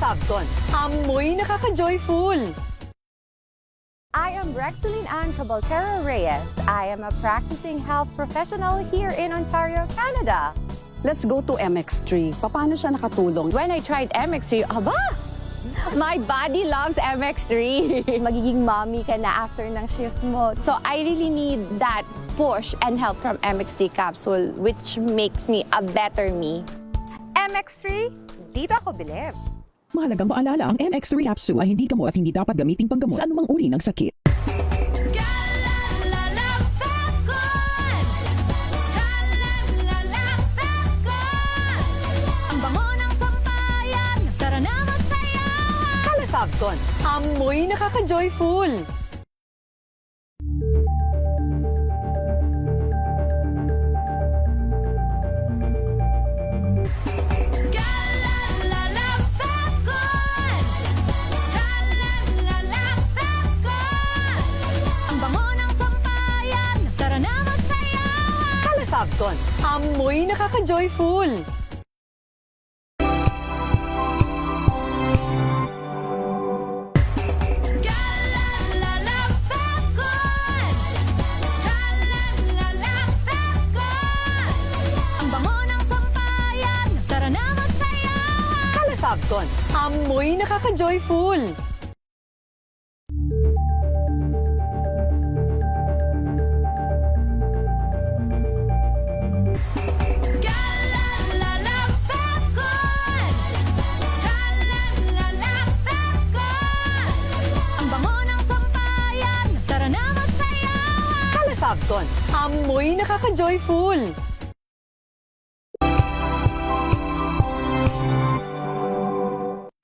Sabton, amoy nakaka-joyful. I am Rexeline Ann Cabaltero Reyes. I am a practicing health professional here in Ontario, Canada. Let's go to MX3. Paano siya nakatulong? When I tried MX3, aba! My body loves MX3. Magiging mommy ka na after ng shift mo. So I really need that push and help from MX3 capsule, which makes me a better me. MX3, dito ako bilib. Mahalagang maalala, ang MX3 capsule ay hindi gamot at hindi dapat gamitin panggamot sa anumang uri ng sakit. Ang bango ng sampayan, tara na magsayawan! Kalasabton, amoy nakaka-joyful. Sabton, amoy nakaka-joyful. Ang bango ng sampayan, tara na magsayawan! Kalasabton, amoy nakaka-joyful. Sabton, amoy nakaka-joyful.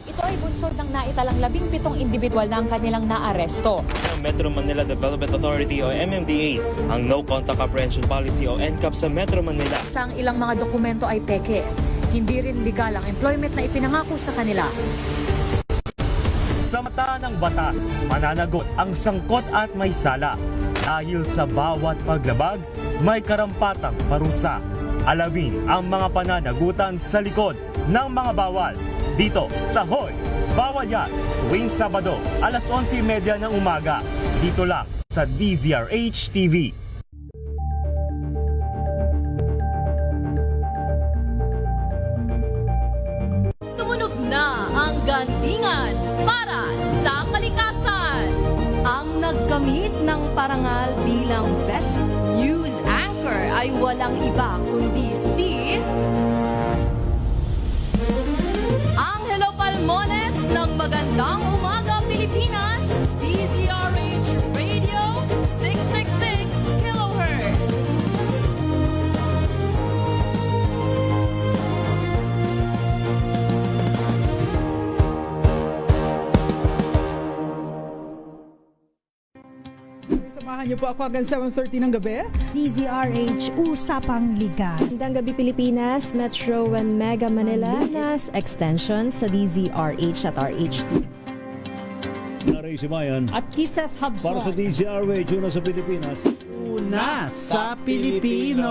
Ito ay bunsod ng naitalang 17 individual na ang kanilang naaresto. Ng Metro Manila Development Authority o MMDA ang No Contact Apprehension Policy o NCAP sa Metro Manila. Sa ang ilang mga dokumento ay peke. Hindi rin legal ang employment na ipinangako sa kanila. Sa mata ng batas, mananagot ang sangkot at may sala. Dahil sa bawat paglabag, may karampatang parusa. Alamin ang mga pananagutan sa likod ng mga bawal. Dito sa Hoy! Bawal Yan! Tuwing Sabado, alas 11:30 ng umaga. Dito lang sa DZRH TV. Tumunog na ang gandingan para sa kalikasan. Ang nagkamit ng parangal bilang Best News Anchor ay walang iba kundi si Angelo Palmones ng Magandang Umaga Pilipinas, DZRH Radio 666 kHz. Samahan niyo po ako hanggang 7:30 ng gabi. DZRH Usapang Liga. Magandang gabi Pilipinas, Metro and Mega Manila, nas extension sa DZRH at RHT. Naray Simayan At Kisses Hubson. para sa DZRH, una sa Pilipinas. Una sa Pilipino.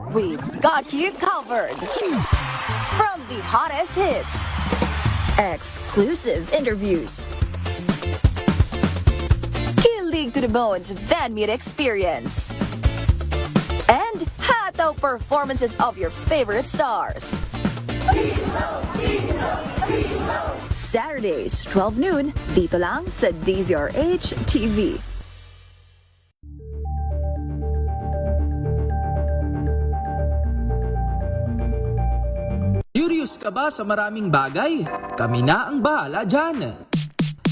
We've got you covered. From the hottest hits, exclusive interviews, kilig to the bones fan meet experience, and hataw performances of your favorite stars. Saturdays, 12 noon, dito lang sa DZRH TV. Curious ka ba sa maraming bagay? Kami na ang bahala dyan.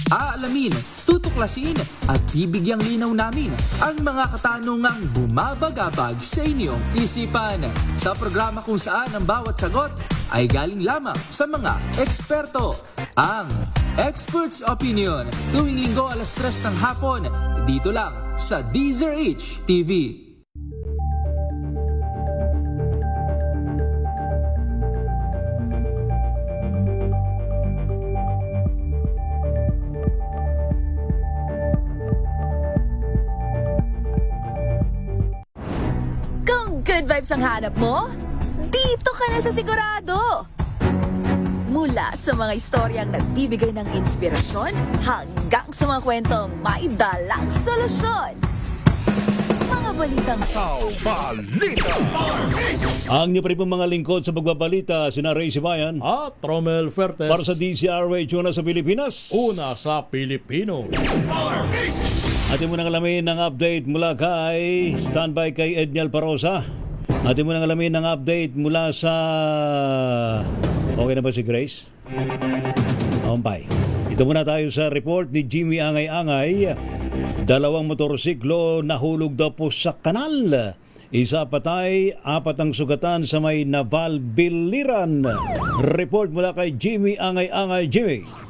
Aalamin, tutuklasin at bibigyang linaw namin ang mga katanungang bumabagabag sa inyong isipan. Sa programa kung saan ang bawat sagot ay galing lamang sa mga eksperto. Ang Expert's Opinion, tuwing linggo 3:00 ng hapon, dito lang sa DZRH TV. Kung good vibes ang hanap mo, dito ka na sa sigurado. Mula sa mga istoryang nagbibigay ng inspirasyon hanggang sa mga kwentong may dalang solusyon. Mga balitang Ang niyo pa rin pong mga lingkod sa pagbabalita, sina Ray Sibayan at Romel Fuertes. para sa DZRH, una sa Pilipinas. Una sa Pilipino. Atin mo nang alamin ng update mula kay standby kay Edniel Parosa. Atin mo nang alamin ng update mula sa... Okay na ba si Grace? Bye. Ito muna tayo sa report ni Jimmy Angay-Angay. 2 motorsiklo nahulog daw po sa kanal. 1 patay, 4 ang sugatan sa may Naval Biliran. Report mula kay Jimmy Angay-Angay. Jimmy.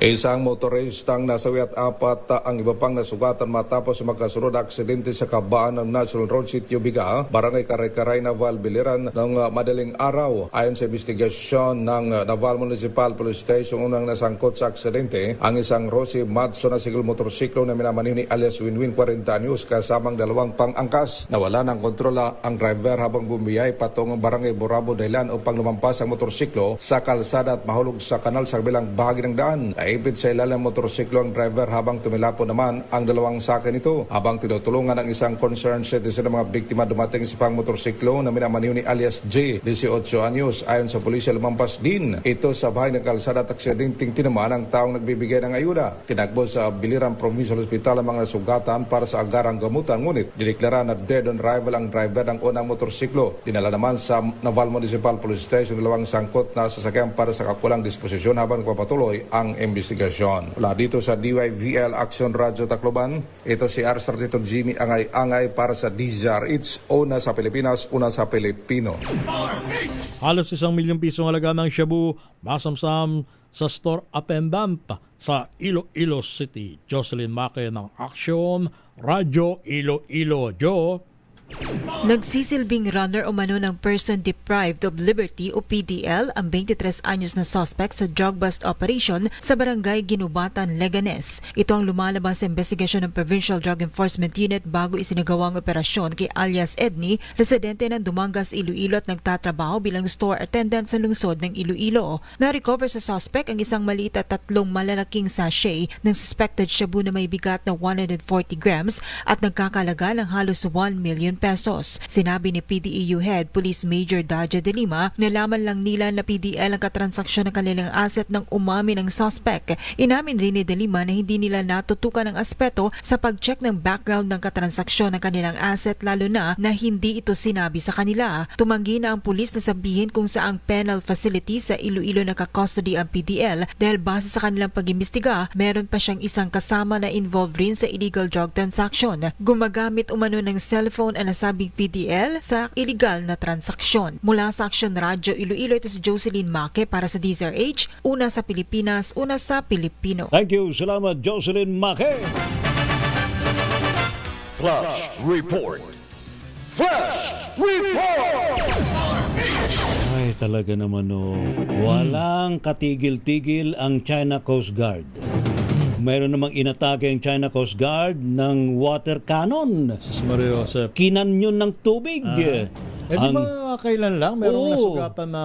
Isang motoristang nasawi at 4 ang iba pang nasugatan matapos magkasunod aksidente sa kabaan ng National Road Sitio Biga, Barangay Karay-Karay, Naval Biliran ng madaling araw. Ayon sa investigasyon ng Naval Municipal Police Station, unang nasangkot sa aksidente ang isang Rossi Matso na sigil motorsiklo na minamaneho ni alias Winwin 40 anyos kasamang 2 pang-angkas. Nawala ng kontrola ang driver habang bumiyay patungong Barangay Borabo dahilan upang lumampas ang motorsiklo sa kalsada at mahulog sa kanal sa kabilang bahagi ng daan. Naipit sa ilalim ng motorsiklo ang driver habang tumilapo naman ang 2 saka nito. Habang tinutulungan ng isang concerned citizen ng mga biktima, dumating si pang motorsiklo na minamaneho ni alias J, 18 anyos. Ayon sa pulisya, lumampas din ito sa bahay ng kalsada at aksidenteng tinamaan ang taong nagbibigay ng ayuda. Tinagbo sa Biliran Provincial Hospital ang mga nasugatan para sa agarang gamutan, ngunit dineklara na dead on arrival ang driver ng unang motorsiklo. Dinala naman sa Naval Municipal Police Station 2 sangkot na sasakyan para sa kakulang disposisyon habang papatuloy ang investigasyon. Mula dito sa DYVL Action Radio Tacloban, ito si R32 Jimmy Angay-Angay para sa DZRH, una sa Pilipinas, una sa Pilipino. Halos 1 milyong pisong halaga ng shabu masamsam sa store attendant sa Iloilo City. Jocelyn Maque ng Action Radio Iloilo. Joe. Nagsisilbing runner umano ng Person Deprived of Liberty o PDL ang 23 anyos na suspect sa drug bust operation sa barangay Ginubatan, Leganes. Ito ang lumalabas sa investigasyon ng Provincial Drug Enforcement Unit bago isinagawang operasyon kay alias Edney, residente ng Dumangas, Iloilo at nagtatrabaho bilang store attendant sa lungsod ng Iloilo. Na-recover sa suspect ang isang maliit at 3 malalaking sachet ng suspected shabu na may bigat na 140 grams at nagkakalaga ng halos 1 million pesos. Sinabi ni PDEU Head Police Major Daja de Lima, nalaman lang nila na PDL ang katransaksyon ng kanilang asset ng umamin ng suspect. Inamin rin ni de Lima na hindi nila natutukan ang aspeto sa pag-check ng background ng katransaksyon ng kanilang asset, lalo na hindi ito sinabi sa kanila. Tumanggi na ang pulis na sabihin kung saang penal facility sa Iloilo nakakustody ang PDL dahil base sa kanilang pag-imbestiga, meron pa siyang isang kasama na involved rin sa illegal drug transaction. Gumagamit umano ng cellphone ang nasabing PDL sa illegal na transaksyon. Mula sa Action Radio Iloilo, ito si Jocelyn Maque para sa DZRH, una sa Pilipinas, una sa Pilipino. Thank you. Salamat, Jocelyn Maque. Flash Report. Flash Report! Ay, talaga naman walang katigil-tigil ang China Coast Guard. Mayroon namang inatake ang China Coast Guard ng water cannon. Kinanyon ng tubig. Di ba kailan lang merong nasugatan na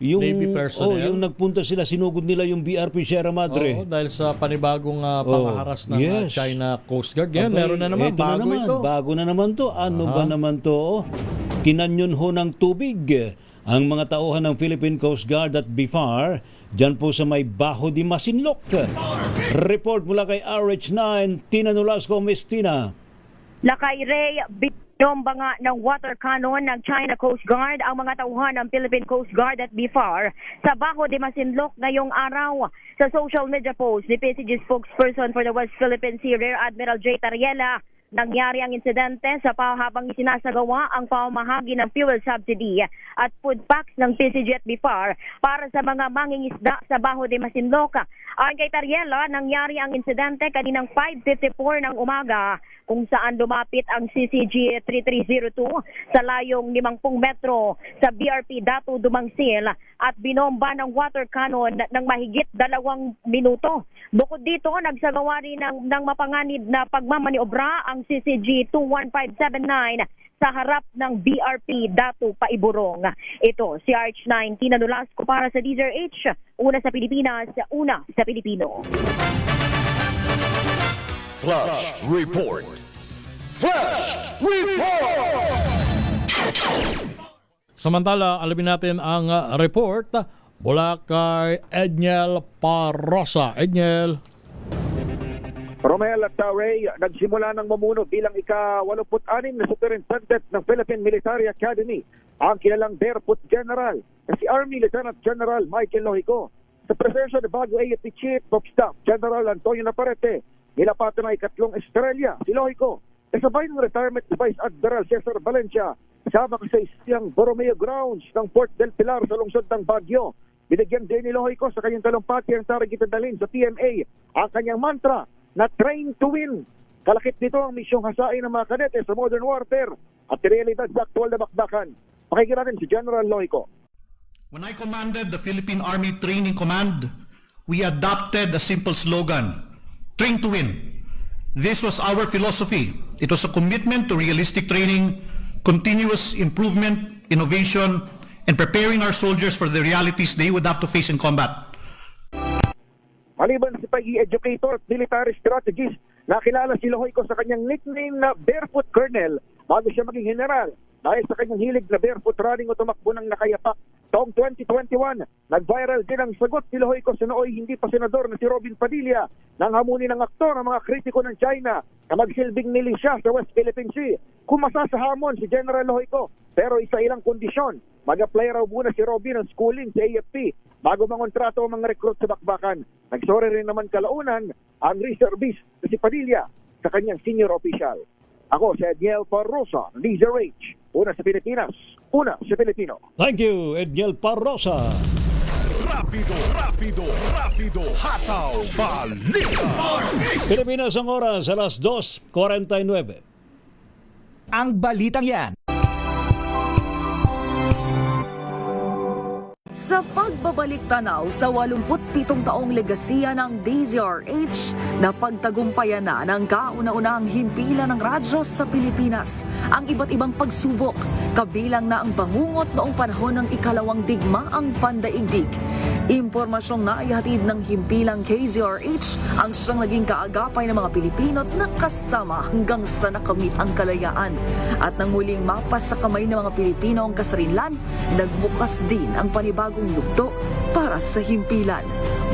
Navy personnel? Yung nagpunta sila, sinugod nila yung BRP Sierra Madre. Dahil sa panibagong pangaharas ng China Coast Guard. Yan, meron na naman. Bago na naman to. Ano ba naman to? Kinanyon ho ng tubig ang mga tauhan ng Philippine Coast Guard at BIFAR dyan po sa may Bajo de Masinloc. Report mula kay RH9, Tina Nolasco Mestina. Lakay Ray, Nomba nga ng water cannon ng China Coast Guard ang mga tauhan ng Philippine Coast Guard at BFAR sa Bajo de Masinloc ngayong araw. Sa social media post ni PCG spokesperson for the West Philippine Sea Rear Admiral J. Tariela, nangyari ang insidente sa habang isinasagawa ang pamamahagi ng fuel subsidy at food packs ng PCG at BFAR para sa mga mangingisda sa Bajo de Masinloc. Ayon kay Tariela, nangyari ang insidente kaninang 5:54 ng umaga kung saan lumapit ang CCG 3302 sa layong 50 metro sa BRP Datu Dumangsil at binomba ng water cannon ng mahigit 2 minuto. Bukod dito, nagsagawa rin ng mapanganib na pagmamaniobra ang CCG 21579 sa harap ng BRP Datu Paiburong. Ito si RH9 Tina Nolasco para sa DZRH, una sa Pilipinas, una sa Pilipino. Flash Report. Flash Report! Samantala, alamin natin ang report mula kay Edniel Parrosa. Edniel. Romel at Ray nagsimula ng mamuno bilang ika-86 na superintendent ng Philippine Military Academy ang kilalang barefoot general na si Army Lieutenant General Michael Lohico. Sa presensya ni bago AFP Chief of Staff General Antonio Navarrete, nilapatan na ikatlong estrella si Lohico. Kasabay ng retirement ni Vice Admiral Cesar Valencia kasama sa isang Borromeo Grounds ng Port del Pilar sa lungsod ng Baguio. Binigyan din ni Lohico sa kanyang talumpati ang taragitan dalhin sa PMA ang kanyang mantra na train to win. Kalakip nito ang misyong hasain ng mga kadete sa modern warfare at realidad sa aktual na bakbakan. Pakinggan natin si General Lohico. When I commanded the Philippine Army Training Command, we adopted a simple slogan, train to win. This was our philosophy. It was a commitment to realistic training, continuous improvement, innovation, and preparing our soldiers for the realities they would have to face in combat. Maliban si pag-i-educator at military strategist, nakilala si Lohico sa kanyang nickname na Barefoot Colonel bago siya maging general dahil sa kanyang hilig na barefoot running o tumakbo ng nakayapak. Taong 2021, nag-viral din ang sagot ni Lohico sa nooy hindi pa senador na si Robin Padilla nang hamunin ng aktor ang mga kritiko ng China na magsilbing milisya sa West Philippine Sea. Kumasa sa hamon si General Lohico pero isa ilang kondisyon. Mag-apply raw muna si Robin ng schooling sa AFP bago mangontrato ang mga recruit sa bakbakan. Nagsorry rin naman kalaunan ang reservist na si Padilla sa kanyang senior official. Ako si Edniel Parrosa, DZRH, una sa Pilipinas, una sa Pilipino. Thank you, Edniel Parrosa. Rapido, hataw, balita. Pilipinas ang oras, alas 2:49. Ang balitang yan. Sa pagbabalik tanaw sa 87 taong legasiya ng DZRH, napagtagumpayan na ng kauna-unahang himpilan ng radyo sa Pilipinas ang iba't ibang pagsubok, kabilang na ang bangungot noong panahon ng ikalawang digmaang pandaigdig. Impormasyong naihatid ng himpilang KZRH ang siyang naging kaagapay ng mga Pilipino at nakasama hanggang sa nakamit ang kalayaan. At nang muling mapas sa kamay ng mga Pilipino ang kasarinlan, nagbukas din ang panibagong yugto para sa himpilan.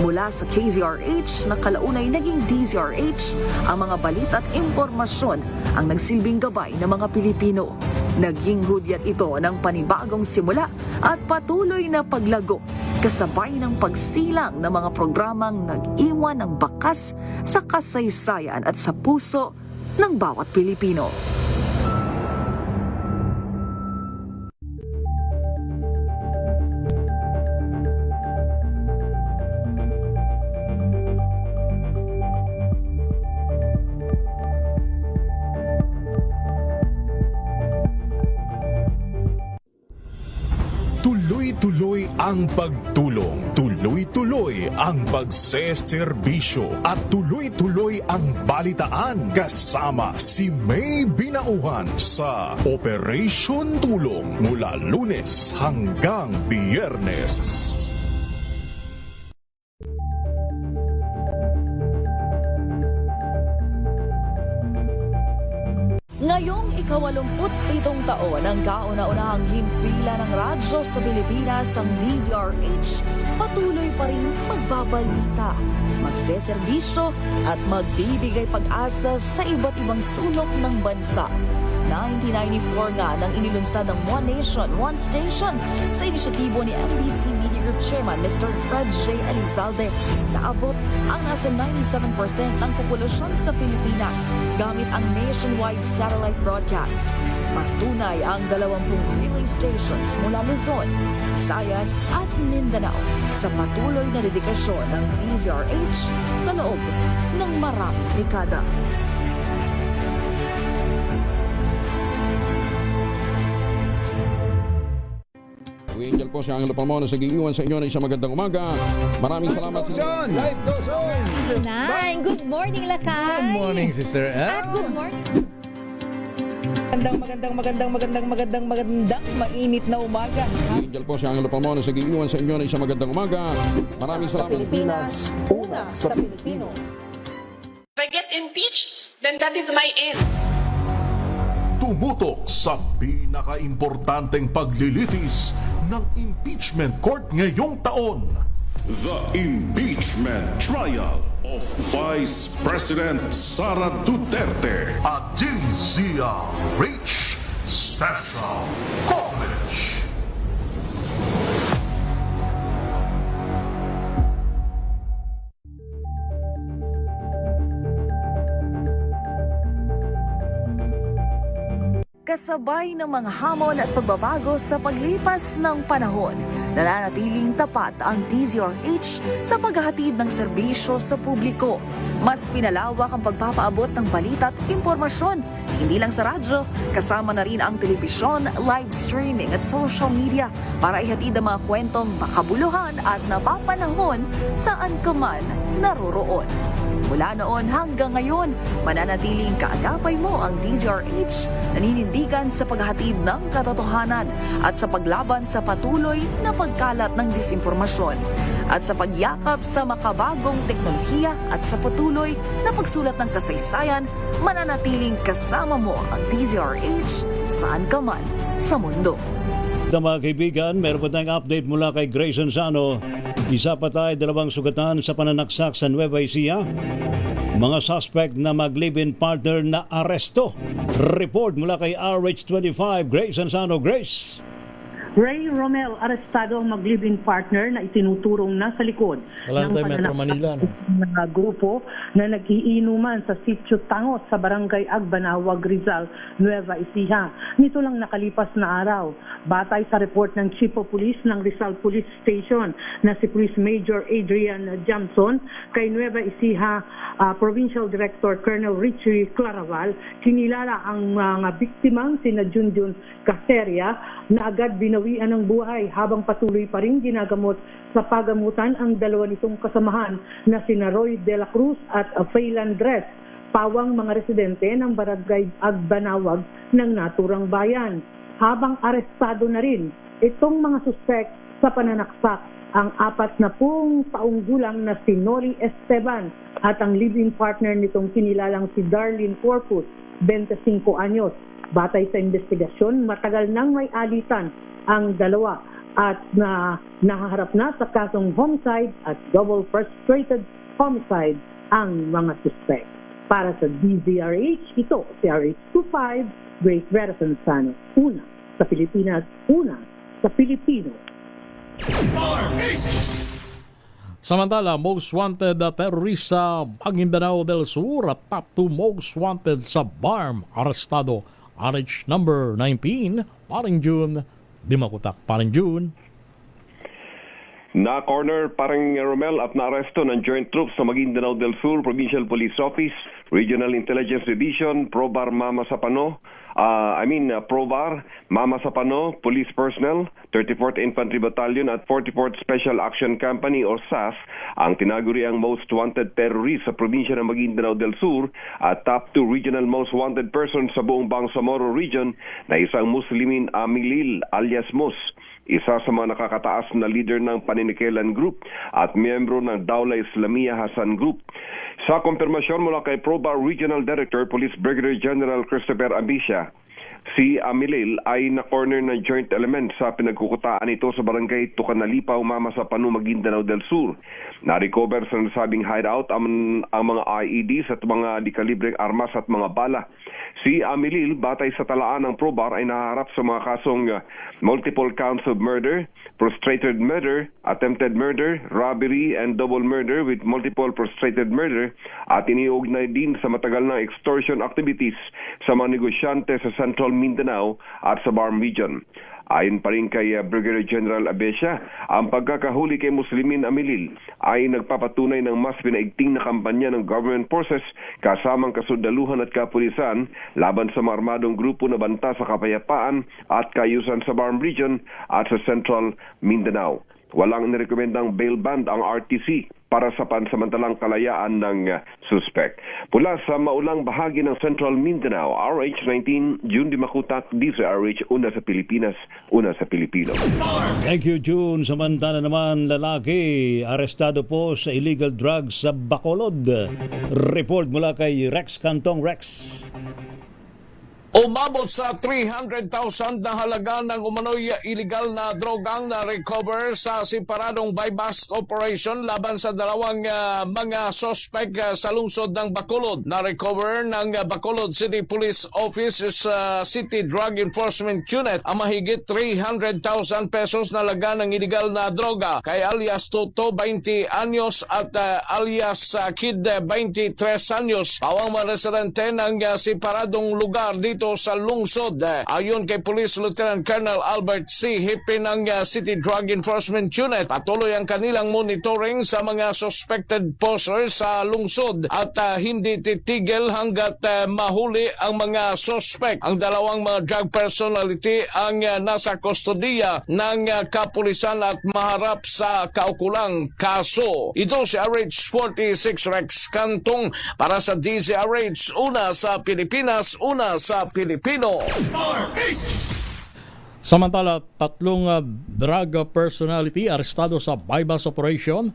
Mula sa KZRH na kalaunay naging DZRH, ang mga balita at impormasyon ang nagsilbing gabay ng mga Pilipino. Naging hudyat ito ng panibagong simula at patuloy na paglago, kasabay ng pagsilang ng mga programang nag-iwan ng bakas sa kasaysayan at sa puso ng bawat Pilipino. Tuloy-tuloy ang pagtulong, tuloy-tuloy ang pagseserbisyo at tuloy-tuloy ang balitaan kasama si May Binauhan sa Operation Tulong mula Lunes hanggang Biyernes. Ngayong ika-87 taon ang kauna-unahang himpilan ng radyo sa Pilipinas, ang DZRH, patuloy pa rin magbabalita, magseserbisyo at magbibigay pag-asa sa iba't ibang sulok ng bansa. 1994 nga nang inilunsad ang One Nation, One Station sa inisyatibo ni MBC Media Group Chairman Mr. Fred J. Elizalde. Naabot ang nasa 97% ng populasyon sa Pilipinas gamit ang nationwide satellite broadcast. Patunay ang 20 relay stations mula Luzon, Visayas at Mindanao sa patuloy na dedikasyon ng DZRH sa loob ng maraming dekada. Angel po si Angelo Palmona sa giiwan sa inyo na isang magandang umaga. Maraming salamat. Life goes on! Good morning, Lakay! Good morning, Sister Ann. At good morning! Magandang mainit na umaga. Angel po si Angelo Palmona sa giiwan sa inyo na isang magandang umaga. Maraming Sa salamat. Pilipinas, una sa Pilipino. If I get impeached, then that is my end. Tumutok sa pinaka-importanteng paglilitis ng impeachment court ngayong taon. The impeachment trial of Vice President Sara Duterte. At DZRH Special Coverage. Kasabay ng mga hamon at pagbabago sa paglipas ng panahon, nananatiling tapat ang DZRH sa paghahatid ng serbisyo sa publiko. Mas pinalawak ang pagpapaabot ng balita at impormasyon, hindi lang sa radyo, kasama na rin ang telebisyon, live streaming at social media para ihatid ang mga kwentong makabuluhan at napapanahon saan ka man naroroon. Mula noon hanggang ngayon, mananatiling kaagapay mo ang DZRH, naninindigan sa paghahatid ng katotohanan at sa paglaban sa patuloy na pagkalat ng disinformasyon at sa pagyakap sa makabagong teknolohiya at sa patuloy na pagsulat ng kasaysayan, mananatiling kasama mo ang DZRH saan ka man sa mundo. Mga kaibigan, meron pa tayong update mula kay Grace Ansano. Isa pa tayo 2 sugatan sa pananaksak sa Nueva Ecija. Mga suspect na mag-live-in partner na aresto. Report mula kay RH25. Grace Ansano. Grace. Ray Romel, arestado ang mag-live-in partner na itinuturong nasa likod Wala tayo Metro Manila. ng grupo na nag-iinuman sa Sitio Tangos sa Barangay Agbanawag, Rizal, Nueva Ecija. Nito lang nakalipas na araw. Batay sa report ng Chief of Police ng Rizal Police Station na si Police Major Adrian Jamson, kay Nueva Ecija Provincial Director Colonel Richie Claraval, kinilala ang mga biktimang sina Junjun Caceria na agad binawian ng buhay habang patuloy pa rin ginagamot sa pagamutan ang dalawa nitong kasamahan na sina Roy De La Cruz at Faylan Dres, pawang mga residente ng Barangay Agbanawag ng naturang bayan. Habang arestado na rin itong mga suspect sa pananaksak ang 40 taong gulang na si Nori Esteban at ang live-in partner nitong kinilalang si Darlene Corpus, 25 anyos. Batay sa investigasyon, matagal nang may alitan ang dalawa at nahaharap na sa kasong homicide at double frustrated homicide ang mga suspect. Para sa DZRH, ito si RH25, Grace Ansano. Una sa Pilipinas, una sa Pilipino. Samantala, most wanted terrorist sa Maguindanao del Sur at top 2 most wanted sa BARM, arestado. RH number 19, Paring June, Dimakutak. Paring June. Na-corner Paring Romel at na-aresto ng Joint Troops sa Maguindanao del Sur Provincial Police Office, Regional Intelligence Division, PROBAR Mama Sapano, PROBAR Mama Sapano, Police Personnel, 34th Infantry Battalion at 44th Special Action Company o SAS ang tinaguriang most wanted terrorist sa probinsya ng Maguindanao del Sur at top 2 regional most wanted person sa buong Bangsamoro region na isang Muslimin Amilil alias Mus, isa sa mga nakakataas na leader ng Paninikilan Group at miyembro ng Dawla Islamiyah Hasan Group. Sa konfirmasyon mula kay PROBAR Regional Director Police Brigadier General Christopher Abisha, Si Amilil ay na-corner ng joint element sa pinagkukutaan nito sa barangay Tucanalipaw, Mama sa Panu, Maguindanao del Sur. Na-recover sa nasabing hideout ang mga IEDs at mga di-kalibreng armas at mga bala. Si Amilil, batay sa talaan ng PROBAR, ay naharap sa mga kasong multiple counts of murder, prostrated murder, attempted murder, robbery, and double murder with multiple prostrated murder, at iniugnay din sa matagal na extortion activities sa mga negosyante sa Central Mindanao at sa Barm Region. Ayon pa rin kay Brigadier General Abesya, ang pagkakahuli kay Muslimin Amilil ay nagpapatunay ng mas pinaigting na kampanya ng government forces kasamang kasundaluhan at kapulisan laban sa mga armadong grupo na banta sa kapayapaan at kaayusan sa Barm Region at sa Central Mindanao. Walang nirekomendang bail bond ang RTC para sa pansamantalang kalayaan ng suspect. Mula sa maulang bahagi ng Central Mindanao, RH19, June Dimakutak, DZRH, una sa Pilipinas, una sa Pilipino. Thank you, June. Samantala naman, lalaki, arestado po sa illegal drugs sa Bacolod. Report mula kay Rex Cantong. Rex. Umabot sa 300,000 na halaga ng umano'y illegal na drogang na recover sa separadong buy-bust operation laban sa dalawang mga suspect sa lungsod ng Bacolod. Na-recover ng Bacolod City Police Office sa City Drug Enforcement Unit ang mahigit 300,000 pesos na halaga ng illegal na droga kay alias Toto, 20 anyos at alias Kid, 23 anyos. Pawang mga residente ng separadong lugar dito sa lungsod. Ayon kay Police Lieutenant Colonel Albert C. Hippie ng City Drug Enforcement Unit, patuloy ang kanilang monitoring sa mga suspected posers sa lungsod at hindi titigil hanggat mahuli ang mga suspect. Ang dalawang mga drug personality ang nasa kustodiya ng kapulisan at maharap sa kaukulang kaso. Ito si RH46 Rex Cantong para sa DZRH, una sa Pilipinas, una sa Pilipino. Samantala, tatlong drug personality arestado sa buy-bust operation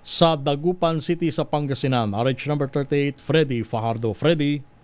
sa Dagupan City sa Pangasinan. RH number 38, Freddy Fajardo. Freddy.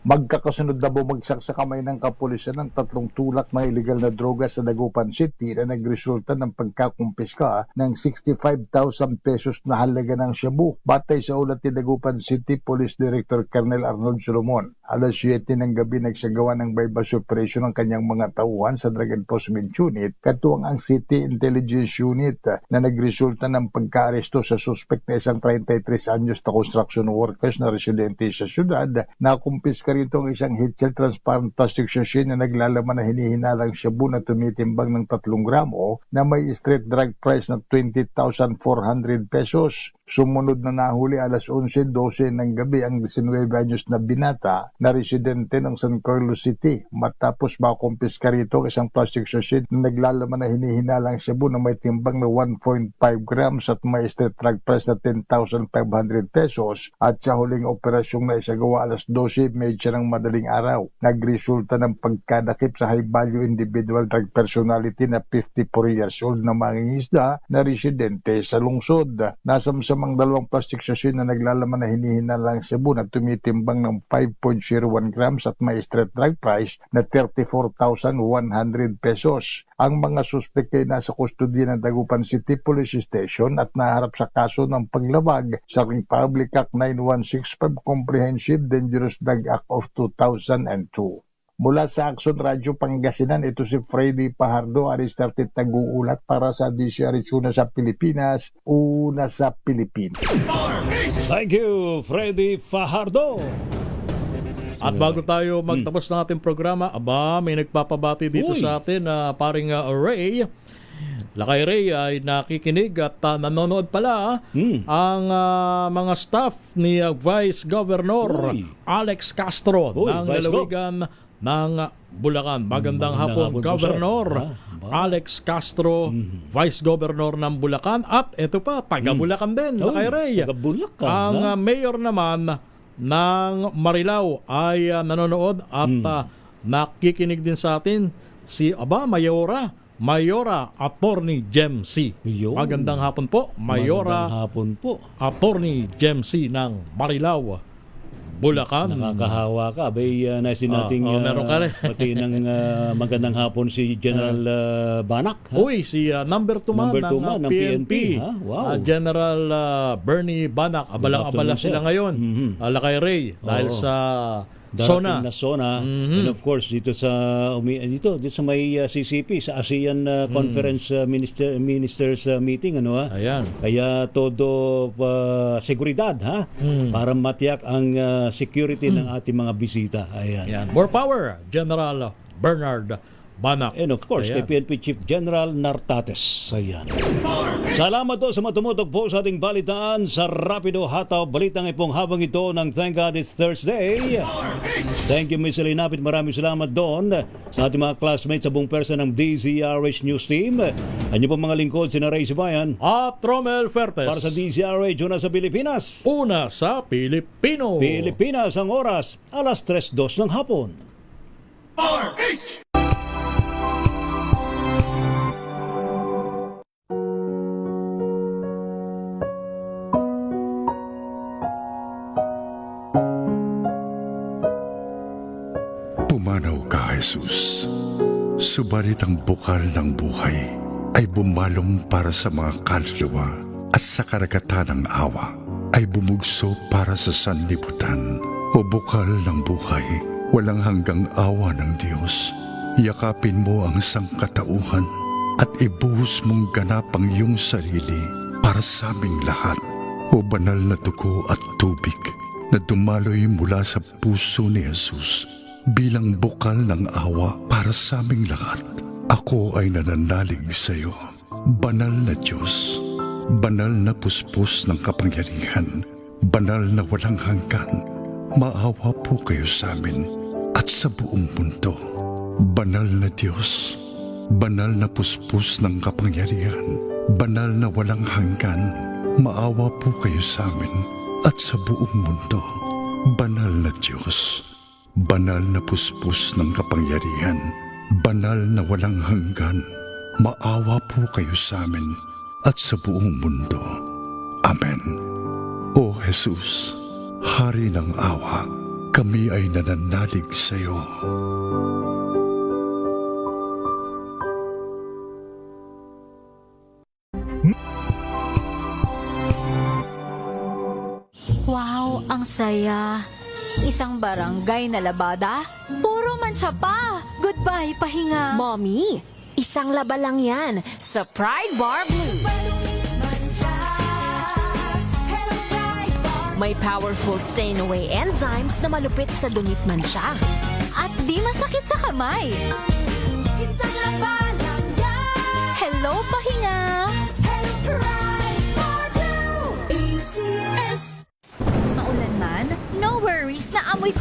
Magkakasunod na bumagsak sa kamay ng kapulisan ng tatlong tulak na illegal na droga sa Dagupan City na nagresulta ng pagkakumpiska ng 65,000 pesos na halaga ng shabu. Batay sa ulat ni Dagupan City Police Director Colonel Arnold Solomon, alas 7 ng gabi nagsagawa ng buy-bust operation ng kanyang mga tauhan sa Drug Enforcement Unit, katuwang ang City Intelligence Unit na nagresulta ng pagka-aresto sa suspect na isang 33 anyos na construction workers na residente sa syudad na kumpiska rito ang isang heat-shell transparent plastic machine na naglalaman na hinihinalang shabu na tumitimbang ng 3 gramo na may street drug price na 20,400 pesos. Sumunod na nahuli alas 11:12 ng gabi ang 19 anyos na binata na residente ng San Carlos City matapos makumpiska rito ang isang plastic machine na naglalaman na hinihinalang shabu na may timbang na 1.5 grams at may street drug price na 10,500 pesos at sa huling operasyong na isagawa alas 12 ng madaling araw. Nagresulta ng pagkadakip sa high-value individual drug personality na 54 years old na mangingisda na residente sa lungsod. Nasamsamang dalawang plastic machine na naglalaman na hinihinalang shabu na tumitimbang ng 5.01 grams at may street drug price na 34,100 pesos. Ang mga suspect ay nasa kustodiya ng Dagupan City Police Station at naharap sa kaso ng paglabag sa Republic Act 9165 Comprehensive Dangerous Drug Act of 2002. Mula sa Action Radio Pangasinan, ito si Freddy Fajardo, Aristartet nag-uulat para sa DZRH, una sa Pilipinas, una sa Pilipino. Thank you, Freddy Fajardo. At bago tayo magtapos ng ating programa, may nagpapabati dito sa atin na paring Ray. Lakay Ray ay nakikinig at nanonood pala ang mga staff ni Vice Governor Alex Castro ng lalawigan ng Bulacan. Magandang hapon, Governor Alex Castro, Vice Governor ng Bulacan. At ito pa, taga Bulacan din, Lakay Ray. Ang mayor naman ng Marilao ay nanonood at nakikinig din sa atin si Mayora Attorney Jem C. Magandang hapon po, Mayora Magandang hapon po. Attorney Jem C ng Marilao, Bulacan. Nakakahawa ka. Abay, naisin nating meron ka rin. pati ng magandang hapon si General Banak. Ha? Uy, si number 2 man ng PNP. Ha? Wow. General Bernie Banak. Abalang-abala afternoon, sila sir. ngayon. Lakay Ray. Dahil Oo. sa Darating SONA. na SONA. And of course, dito sa may CCP, sa ASEAN Conference Ministers Meeting. Ayan. Kaya todo seguridad, ha? Para matiyak ang security ng ating mga bisita. Ayan. Ayan. More power, General Bernard Banak. And of course, kay Ayan. PNP Chief General Nartates. Ayan. Salamat po sa matumutok po sa ating balitaan sa Rapido Hataw Balitang Ipong habang ito ng Thank God It's Thursday. Thank you, Ms. Elinapit. Maraming salamat doon sa ating mga classmates sa buong persa ng DZRH News Team. Ano po mga lingkod, sina Ray Sibayan At Romel Fertes. para sa DZRH, una sa Pilipinas. Una sa Pilipino. Pilipinas ang oras, alas 3:02 ng hapon. Pumanaw ka, Jesus. Subalit ang bukal ng buhay ay bumalong para sa mga kaluluwa at sa karagatan ng awa ay bumugso para sa sanlibutan. O bukal ng buhay, walang hanggang awa ng Diyos. Yakapin mo ang sangkatauhan at ibuhos mong ganap ang iyong sarili para sa aming lahat. O banal na dugo at tubig na dumaloy mula sa puso ni Jesus bilang bukal ng awa para sa aming lahat. Ako ay nananalig sa iyo, banal na Diyos, banal na puspos ng kapangyarihan, banal na walang hanggan. Maawa po kayo sa amin at sa buong mundo. Banal na Diyos, banal na puspos ng kapangyarihan, banal na walang hanggan. Maawa po kayo sa amin at sa buong mundo. Banal na Diyos, banal na puspos ng kapangyarihan, banal na walang hanggan. Maawa po kayo sa amin at sa buong mundo. Amen. O Jesus, Hari ng awa, kami ay nananalig sa iyo. Wow, ang saya. Isang barangay na labada? Puro mancha pa. Goodbye, pahinga. Mommy, isang laba lang yan sa Pride Bar Blue. May powerful stain-away enzymes na malupit sa dunit mancha. At di masakit sa kamay. Isang laba lang yan. Hello, pahinga. Hello, Pride Bar Blue. ACS. Maulan man, no worries na amoy ko